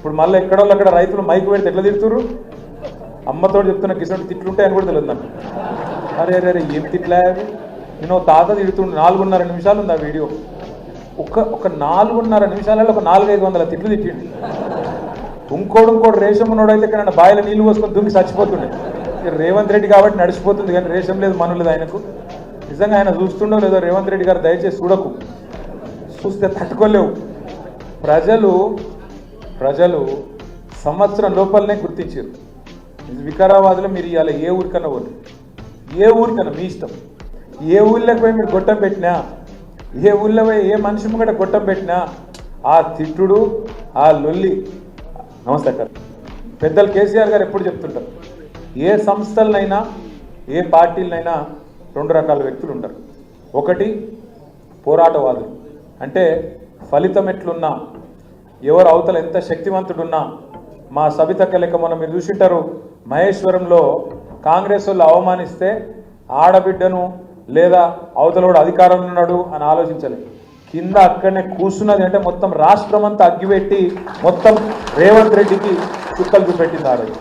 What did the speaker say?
ఇప్పుడు మళ్ళీ ఎక్కడోళ్ళు అక్కడ రైతులు మైకు పెడితే ఎట్లా తిడుతురు? అమ్మతో చెప్తున్న కిసోటి తిట్లుంటాయని కూడా తెలియదు నాకు. అరే అరే అరే ఏం తిట్లా? నేను తాత తిడుతుండే 4.5 నిమిషాలు ఉంది ఆ వీడియో. ఒక 4.5 నిమిషాలలో ఒక 400-500 తిట్లు తిట్టిండు. ఇంకోడు రేషం ఉన్నోడైతే ఇక్కడ బాయిల నీళ్ళు పోసుకొని దుంకి చచ్చిపోతుండే. రేవంత్ రెడ్డి కాబట్టి నడిచిపోతుంది, కానీ రేషం లేదు మను లేదు ఆయనకు. నిజంగా ఆయన చూస్తుండో లేదో రేవంత్ రెడ్డి గారు దయచేసి చూడకు, చూస్తే తట్టుకోలేవు. ప్రజలు సంవత్సరం లోపలనే గుర్తించారు. వికారాబాద్లో మీరు ఇవాళ ఏ ఊరికన్నా పోండి, ఏ ఊరికన్నా మీ ఇష్టం, ఏ ఊళ్ళకి పోయి మీరు గొట్టం పెట్టినా, ఏ ఊళ్ళో పోయి ఏ మనిషి ముంగట గొట్టం పెట్టినా ఆ తిట్టుడు, ఆ లొల్లి. నమస్తే అక్క. పెద్దలు కేసీఆర్ గారు ఎప్పుడు చెప్తుంటారు, ఏ సంస్థలనైనా ఏ పార్టీలనైనా 2 రకాల వ్యక్తులు ఉంటారు. ఒకటి పోరాటవాదులు, అంటే ఫలితం ఎట్లున్నా, ఎవరు అవతల ఎంత శక్తివంతుడున్నా, మా సబితక్క లెక్క మొన్న మీరు చూసింటారు, మహేశ్వరంలో కాంగ్రెస్ వాళ్ళు అవమానిస్తే ఆడబిడ్డను లేదా అవతలోడు అధికారంలో ఉన్నాడు అని ఆలోచించలేదు. కింద అక్కడనే కూర్చున్నది అంటే మొత్తం రాష్ట్రం అంతా అగ్గిపెట్టి మొత్తం రేవంత్ రెడ్డికి చుక్కలు చూపెట్టింది ఆ రోజు.